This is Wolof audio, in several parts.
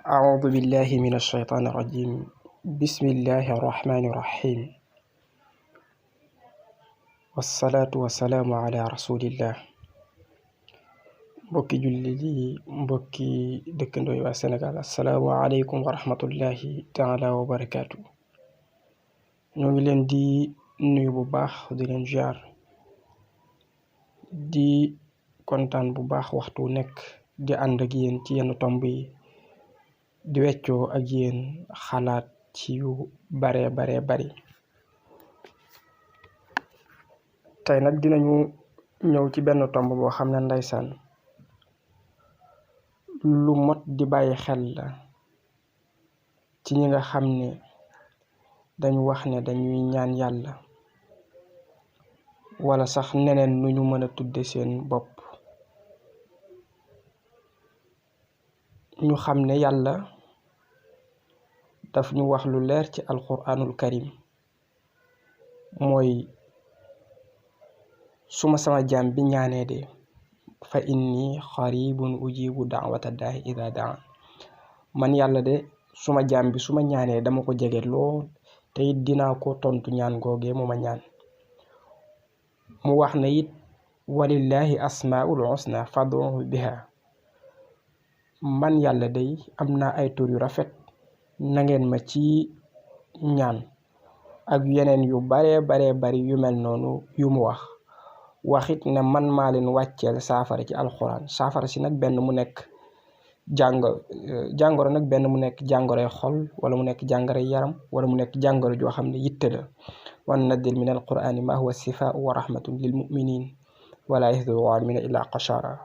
أعوذ بالله من الشيطان الرجيم. بسم الله الرحمن الرحيم، والصلاة والسلام على رسول الله. mbokki jullit yi, mbokki dëkkandoo yi waa Sénégal, assalaamu aleykum wa rahmatullahi taala wa barakaatu. ñoo ngi leen di nuyu bu baax, di leen ziar, di kontaan bu baax waxtu nekk di ànd ak yéen ci yenn tomb yi, di weccoo ak yéen xalaat ci yu bare bari. tey nag dinañu ñëw ci benn tomb boo xam ne ndeysaan lu mot di bàyyi xel la ci ñi nga xam ne dañu wax ne dañuy ñaan yàlla, wala sax neneen nu ñu mën a tudde seen bopp. ñu xam ne yàlla daf ñu wax lu leer ci alquranul karim, mooy suma sama jaam bi ñaanee de fa inni xaribun ujibu daawata daahi ida daan. man yàlla de suma jaam bi suma ñaanee dama ko jege lool, te it dinaa ko tontu ñaan googee mu ma ñaan. mu wax ne it walillahi asmaul husna fad'uhu biha. man yàlla day am naa ay tur yu rafet, na ngeen ma ci ñaan. ak yeneen yu bari yu mel noonu yu mu waxit ne man maa leen wàcceel saafara ci alxuraan. saafara si nag benn mu nekk jàngoro nag benn mu nekk jàngoroy xol, wala mu nekk jàngoroy yaram, wala mu nekk jàngoro joo xam ne yitte la. wa nazzil min alqurani ma huwa sifaau wa rahmatun lil muminin wala yahdi zaalimiina illa qashara.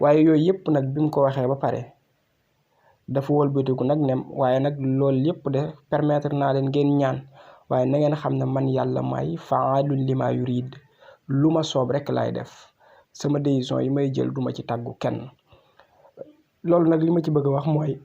waaye yooyu yëpp nag bi mu ko waxee ba pare dafa wëlbatiku nag ne waaye nag loolu yëpp de permettre naa leen ngeen ñaan, waaye na ngeen xam ne man yàlla may faalun lima yurid. lu ma soob rek laay def, sama décision yi may jël duma ci tàggu kenn. loolu nag li ma ci bëgg a wax mooy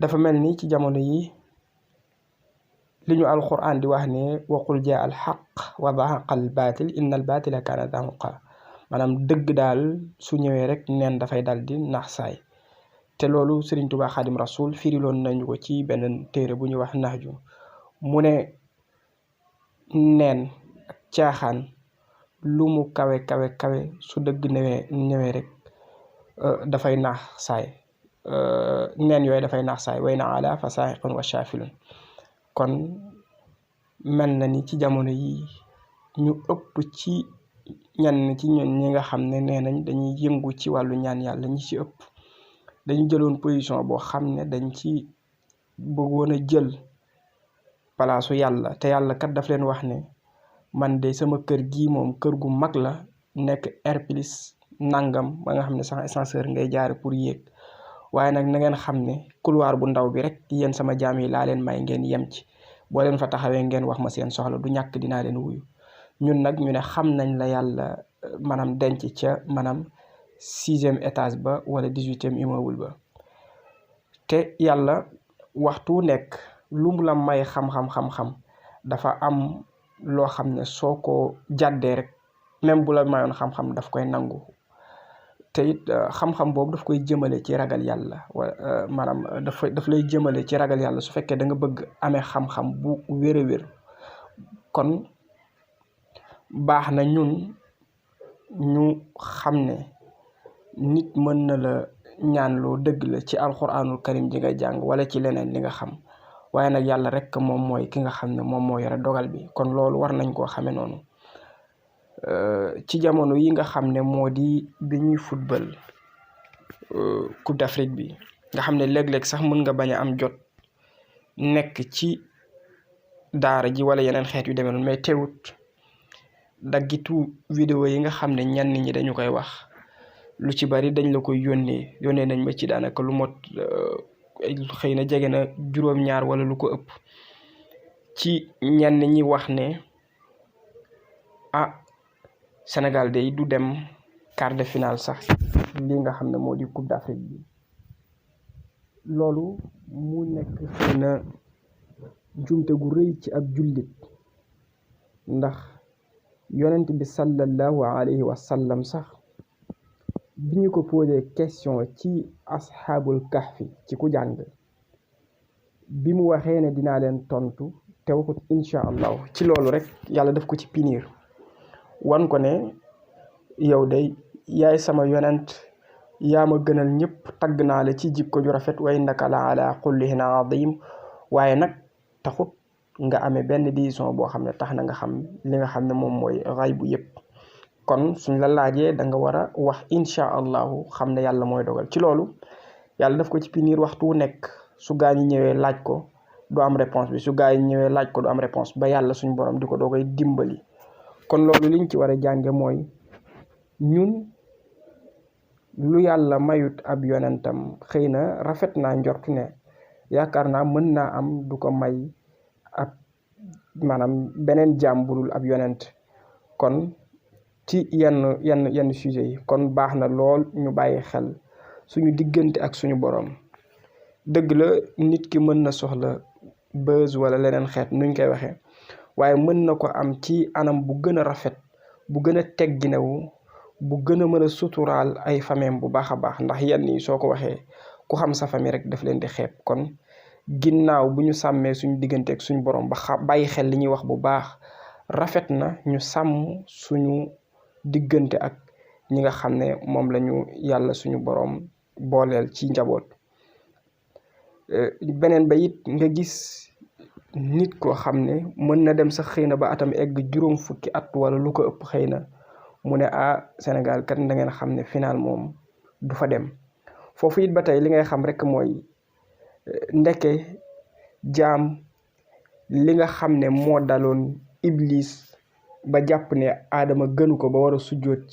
dafa mel ni ci jamono yi li ñu alquran di wax ne waqul jaa al xaq wa zahaqa al baatil inna al baatila kaana zahuqa. maanaam dëgg daal su ñëwee rek neen dafay dal di nax saay. te loolu Sëriñ Tuubaa Xaadim Rasul firiloon nañu ko ci benn téere bu ñuy wax Nahju. mu ne neen ak caaxaan lu mu kawe su dëgg ñëwee rek dafay naax saay. neen yooyu dafay naax saay way na ala fa saaxiqun wa shaafilun. kon mel na ni ci jamono yi ñu ëpp ci ñenn ci ñun ñi nga xam ne nee nañ dañuy yëngu ci wàllu ñaan yàlla, ñi ci ëpp dañu jëloon position boo xam ne dañ ci bëggoon a jël palaasu yàlla. te yàlla kat daf leen wax ne man de sama kër gii moom kër gu mag la, nekk R plus nangam, ba nga xam ne sax ascenseur ngay jaare pour yéeg. waaye nag na ngeen xam ne couloir bu ndaw bi rek yéen sama jaam yi laa leen may ngeen yem ci. boo leen fa taxawee ngeen wax ma seen soxla, du ñàkk dinaa leen wuyu. ñun nag ñu ne xam nañ la yàlla maanaam denc ca maanaam 6e étage ba wala 18e immeuble ba. te yàlla waxtu nekk lu mu la may xam-xam dafa am loo xam ne soo ko jàddee rek, même bu la mayoon xam-xam daf koy nangu. te it xam-xam boobu daf koy jëmale ci ragal yàlla, maanaam daf lay jëmale ci ragal yàlla su fekkee da nga bëgg amee xam-xam bu wér a wér. kon baax na ñun ñu xam ne nit mën na la ñaan loo dëgg la ci alquranul karim ji nga jàng, wala ci leneen li nga xam, waaye nag yàlla rek moom mooy ki nga xam ne moom moo yore dogal bi. kon loolu war nañ koo xamee noonu. ci jamono yi nga xam ne moo di bi ñuy football Coupe d'Afrique bi, nga xam ne léeg-léeg sax mën nga bañ a am jot nekk ci daara ji wala yeneen xeet yu demee noonu, mais teewut daggitu vidéo yi nga xam ne ñenn ñi dañu koy wax, lu ci bari dañ la koy yónnee nañ ma ci daanaka lu mot xëy na jege na juróom-ñaar wala lu ko ëpp, ci ñenn ñi wax ne Sénégal day du dem quart de finale sax li nga xam ne moo di Coupe d'Afrique bi. loolu mu nekk xëy na jumte gu rëy ci ab jullit, ndax yonent bi sallallahu alayhi wa sallam sax bi ñu ko posé question ci asxaabul kahfi ci ku jàng bi mu waxee ne dinaa leen tontu te waxut incha allahu ci loolu rek yàlla daf ko ci pinir wan ko ne yow day yaay sama yonent yaa ma gënal ñëpp tagg naa la ci jikko ju rafet wa innaka la ala xullihin adim waaye nag taxut nga amee benn décision boo xam ne tax na nga xam li nga xam ne moom mooy ray bu yëpp kon suñ la laajee da nga war a wax incha allahu xam ne yàlla mooy dogal ci loolu yàlla daf ko ci pinir waxtu wu nekk su gaa ñi ñëwee laaj ko du am réponse bi su gaa yi ñëwee laaj ko du am réponse ba yàlla suñ borom di ko doo koy dimbali kon loolu liñ ci war a jànge mooy ñun lu yàlla mayut ab yonentam xëy na rafet naa njortu ne yaakaar naa mën naa am du ko may ab maanaam beneen jaam budul ab yonent kon ci yenn sujet yi kon baax na lool ñu bàyyi xel suñu diggante ak suñu borom dëgg la nit ki mën na soxla buzz wala leneen xeet nuñ koy waxee waaye mën na ko am ci anam bu gën a rafet bu gën a tegginewu bu gën a mën a suturaal ay fameem bu baax a baax ndax yenn yi soo ko waxee ku xam sa famille rek daf leen di xeeb kon ginnaaw bu ñu sàmmee suñu diggante ak suñu borom ba bàyyi xel li ñuy wax bu baax rafet na ñu sàmm suñu diggante ak ñi nga xam ne moom lañu yàlla suñu borom booleel ci njaboot beneen ba it nga gis nit koo xam ne mën na dem sax xëy na ba atam egg juróom fukki at wala lu ko ëpp xëy na mu ne Sénégal kat da ngeen xam ne final moom du fa dem foofu it ba tey li ngay xam rek mooy ndeke jaam li nga xam ne moo daloon iblis ba jàpp ne aadama gënu ko ba war a sujjoot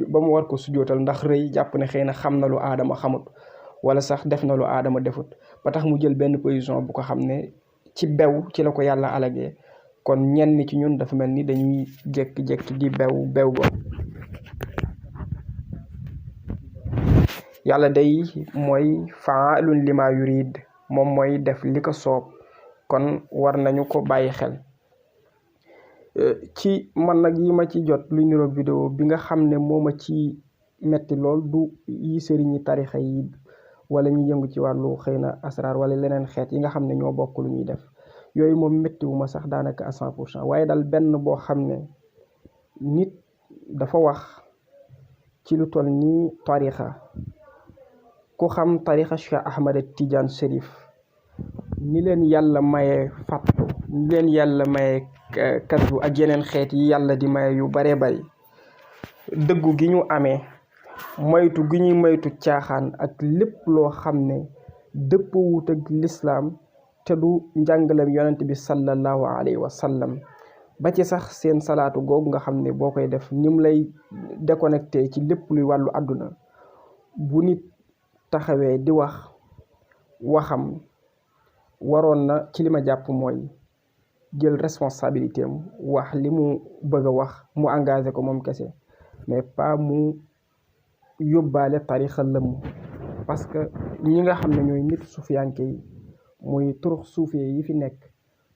ba mu war ko sujjootal ndax rëy jàpp ne xëy na xam na lu aadama xamut wala sax def na lu aadama defut ba tax mu jël benn position bu ko xam ne ci bew ci la ko yàlla alagee kon ñenn ci ñun dafa mel ni dañuy jékki-jékki di bew boobu yàlla day mooy faalun lima yurid moom mooy def li ko soob kon war nañu ko bàyyi xel ci man nag yi ma ci jot luy niroog vidéo bi nga xam ne moo ma ci metti lool du yi sëriñi tarixa yi wala ñu yëngu ci wàllu xëy na asrar wala leneen xeet yi nga xam ne ñoo bokk lu ñuy def yooyu moom méttiwu ma sax daanaka à 100% waaye daal benn boo xam ne nit dafa wax ci lu toll nii tarixa ku xam tarixa Cheikh Ahmed Tidiane Chérif ni leen yàlla maye fàttu ni leen yàlla maye kaddu ak yeneen xeet yi yàlla di maye yu baree bari dëggu gi ñu amee moytu gi ñuy moytu caaxaan ak lépp loo xam ne dëpp wut ak lislaam te du njàngalem yonent bi sallallahu alayhi wa sallam ba ci sax seen salaatu googu nga xam ne boo koy def ni mu lay déconnecté ci lépp luy wàllu àdduna bu nit taxawee di wax waxam waroon na ci li ma jàpp mooy jël responsabilité am wax li mu bëgg a wax mu engagé ko moom kese mais pas mu yóbbaale tarixa lëmm parce que ñi nga xam ne ñooy nit suufiyanke yi muy turux suufee yi fi nekk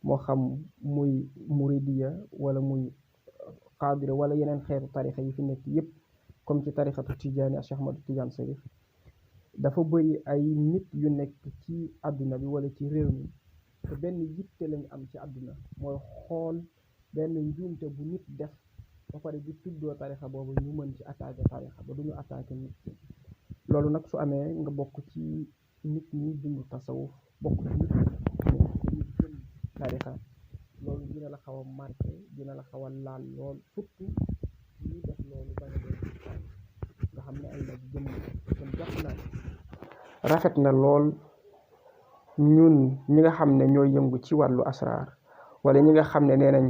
moo xam muy muridiya wala muy xaadira wala yeneen xeetu tarixa yi fi nekk yépp comme ci tarixatu tijaani Cheikh Ahmad Tidiane Chérif dafa bëri ay nit yu nekk ci àdduna bi wala ci réew mi te benn yitte lañu am ci àdduna mooy xool benn njuumte bu nit def ba pare di tuddoo tarixa boobu ñu mën ci attaqué tarixa ba duñu attaqué nit loolu nag su amee nga bokk ci nit ñi dund tasawuf bokk ci nit ñi gën tarixa loolu dina la xaw a marqué dina la xaw a laal lool surtout ñuy def loolu bañ a doon nga xam ne ay nag jëm kon jàpp naa rafet na lool ñun ñi nga xam ne ñooy yëngu ci wàllu asraar wala ñi nga xam ne nee nañ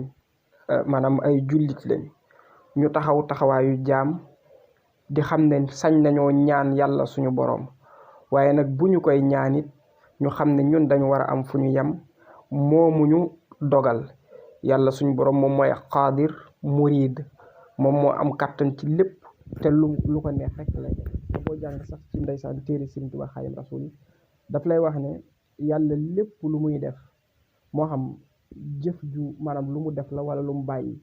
maanaam ay jullit lañ ñu taxaw taxawaayu jaam di xam ne sañ nañoo ñaan yàlla suñu boroom waaye nag bu ñu koy ñaan it ñu xam ne ñun dañu war a am fu ñu yem moomuñu dogal yàlla suñu boroom moom mooy qaadir murid moom moo am kàttan ci lépp te lu ko neex rek lay def te boo jàng sax ci ndeysaan téere Sëriñ Tuubaa Xaadimu Rasuul yi daf lay wax ne yàlla lépp lu muy def moo xam jëf ju maanaam lu mu def la wala lu mu bàyyi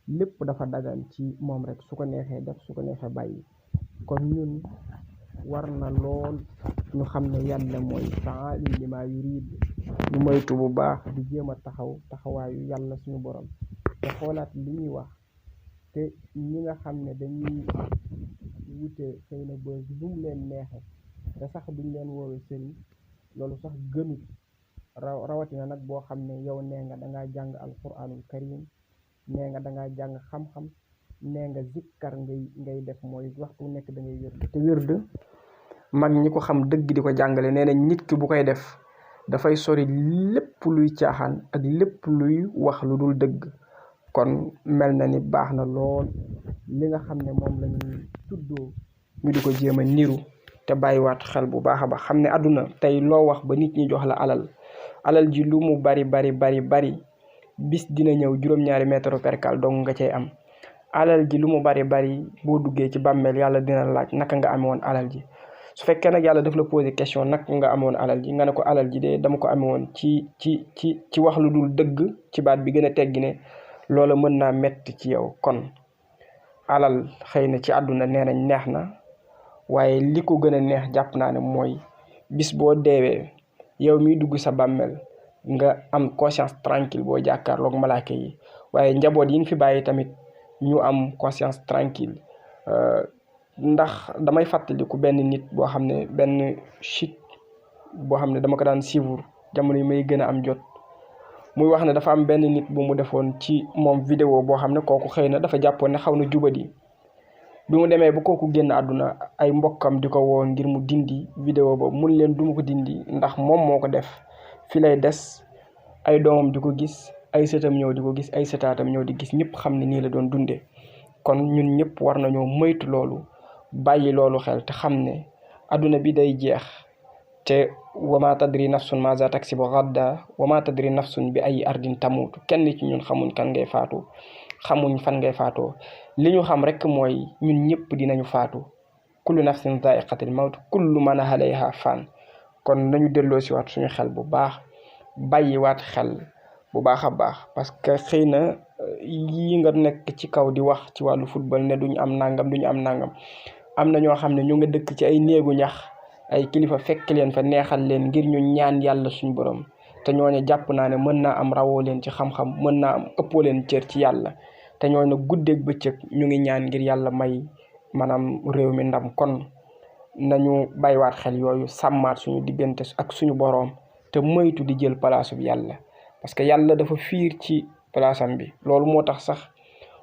lépp dafa dagan ci moom rek su ko neexee def su ko neexee bàyyi kon ñun war na lool ñu xam ne yàlla mooy fa'aalun limaa yuriid ñu moytu bu baax di jéem a taxawaayu yàlla suñu borom te xoolaat li ñuy wax te ñi nga xam ne dañuy wute xëy na bës bu mu leen neexe te sax duñ leen woowe sëriñ loolu sax gënut rawatina nag boo xam ne yow nee nga dangaa jàng alquranul karim nee nga dangaa jàng xam-xam nee nga zikkar ngay def mooy waxtu nekk da ngay wérd te wérd mag ñi ko xam dëgg di ko jàngale nee nañ nit ki bu koy def dafay sori lépp luy caaxaan ak lépp luy wax lu dul dëgg kon mel na ni baax na lool li nga xam ne moom lañuy tuddoo ñu di ko jéem a niru te bàyyiwaat xel bu baax a baax xam ne àdduna tey loo wax ba nit ñi jox la alal ji lu mu bari bis dina ñëw juróom-ñaari mètre percal dong nga cay am alal ji lu mu bari boo duggee ci bàmmeel yàlla dina laaj naka nga amee woon alal ji su fekkee nag yàlla daf la poser question naka nga amoon alal ji nga ne ko alal ji de dama ko amee woon ci wax lu dul dëgg ci baat bi gën a teggi ne loola mën naa metti ci yow kon alal xëy na ci àdduna nee nañ neex na waaye li ko gën a neex jàpp naa ne mooy bis boo deewee yow miy dugg sa bàmmeel nga am conscience tranquille boo jàkkaarloog malaaka yi waaye njaboot yi ñu fi bàyyi tamit ñu am conscience tranquille ndax damay fàttaliku benn nit boo xam ne benn chute boo xam ne dama ko daan suivre jamono yi may gën a am jot muy wax ne dafa am benn nit bu mu defoon ci moom vidéo boo xam ne kooku xëy na dafa jàppoon ne xaw na jubadi bi mu demee ba kooku génn àdduna ay mbokkam di ko woo ngir mu dindi vidéo boobu mun leen duma ko dindi ndax moom moo ko def fi lay des ay doomam di ko gis ay sëtam ñëw di ko gis ay sëtaatam ñëw di gis ñëpp xam ne nii la doon dunde kon ñun ñëpp war nañoo moytu loolu bàyyi loolu xel te xam ne àdduna bi day jeex te wama tadri nafsun maza taksibu gadda wama tadri nafsun bi ay ardin tamutu kenn ci ñun xamuñ kan ngay faatu xamuñ fan ngay faatoo li ñu xam rek mooy ñun ñëpp dinañu faatu kullu nafsin zaiqatil mawt kullu man alayha fan kon nañu delloo si waat suñu xel bu baax bàyyi waat xel bu baax a baax parce que xëy na yi nga nekk ci kaw di wax ci wàllu football ne duñu am nangam am na ñoo xam ne ñu nga dëkk ci ay néegu ñax ay kilifa fekk leen fa neexal leen ngir ñu ñaan yàlla suñu borom te ñooñu jàpp naa ne mën naa am rawoo leen ci xam-xam mën naa am ëppoo leen cër ci yàlla te ñooñu guddeeg bëccëg ñu ngi ñaan ngir yàlla may maanaam réew mi ndam kon nañu bàyyiwaat xel yooyu sàmmaat suñu diggante ak suñu boroom te moytu di jël palaasu bi yàlla parce que yàlla dafa fiir ci palaasam bi loolu moo tax sax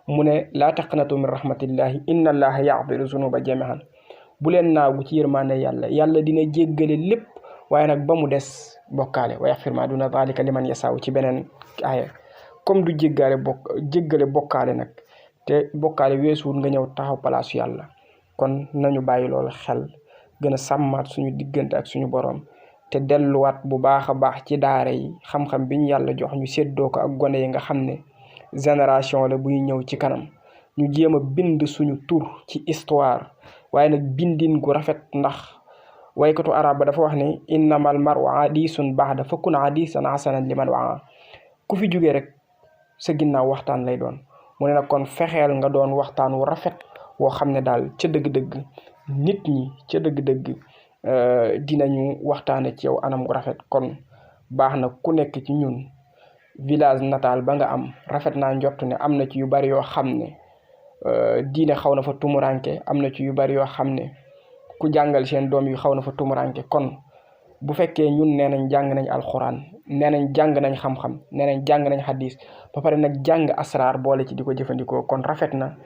mu ne laa taqnatu min rahmatillahi inna allaha yaghfiru zunuba jami'an bu leen naagu ci yërmaande yàlla dina jéggale lépp waaye nag ba mu des bokkaale wa yaghfiru ma duna zalika liman yasaaw ci beneen aaya comme du jéggale bokkaale nag te bokkaale weesuwul nga ñëw taxaw palaasu yàlla kon nañu bàyyi loolu xel gën a sàmmaat suñu diggante ak suñu borom te delluwaat bu baax a baax ci daara yi xam-xam bi ñu yàlla jox ñu séddoo ko ak gone yi nga xam ne génération la buy ñëw ci kanam ñu jéem a bind suñu tur ci histoire waaye nag bindin gu rafet ndax waykatu arab ba dafa wax ne innamal mar'u hadisun ba'da fakun hadisan hasanan liman wa'a ku fi jógee rek sa ginnaaw waxtaan lay doon mu ne nag kon fexeel nga doon waxtaan wu rafet woo xam ne daal ca dëgg-dëgg nit ñi ca dëgg-dëgg dinañu waxtaane ci yow anam gu rafet kon baax na ku nekk ci ñun village natal ba nga am rafet naa njort ne am na ci yu bari yoo xam ne diine xaw na fa tumuranke am na ci yu bari yoo xam ne ku jàngal seen doom yi xaw na fa tumuranke kon bu fekkee ñun nee nañ jàng nañ alxuraan nee nañ jàng nañ xam-xam nee nañ jàng nañ xadis ba pare nag jàng asraar boole ci di ko jëfandikoo kon rafet na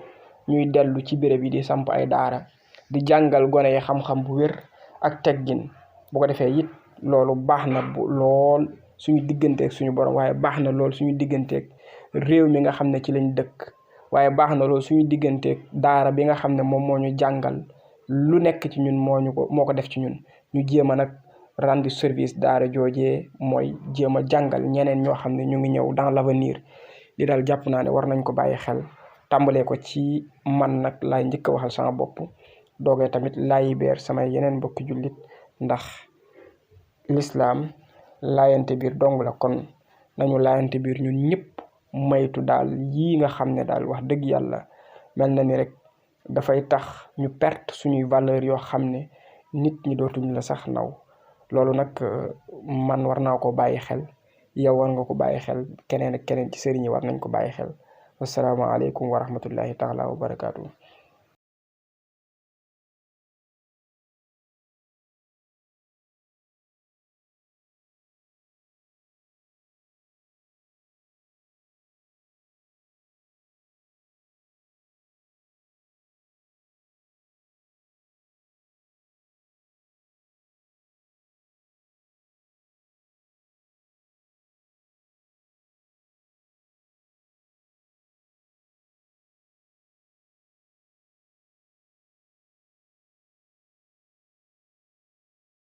ñuy dellu ci béréb yi di samp ay daara di jàngal gone yi xam-xam bu wér ak teggin bu ko defee it loolu baax na lool suñu digganteeg suñu borom waaye baax na lool suñu digganteeg réew mi nga xam ne ci lañ dëkk waaye baax na lool suñu digganteeg daara bi nga xam ne moom moo ñu jàngal lu nekk ci ñun moo ko def ci ñun ñu jéem a nag rendre service daara joojee mooy jéem a jàngal ñeneen ñoo xam ne ñu ngi ñëw dans l'avenir li daal jàpp naa ne war nañ ko bàyyi xel tàmbalee ko ci man nag laay njëkk a waxal sama bopp doogee tamit laayi beer samay yeneen mbokki jullit ndax lislaam laayante biir dong la kon nañu laayante biir ñun ñëpp maytu daal yii nga xam ne daal wax dëgg yàlla mel na ni rek dafay tax ñu perte suñuy valeur yoo xam ne nit ñi dootuñ la sax naw loolu nag man war naa ko bàyyi xel yow war nga ko bàyyi xel keneen ak keneen ci sëriñ yi war nañ ko bàyyi xel wasalaamaaleykum wa rahmatullahi taala wa barakaatu.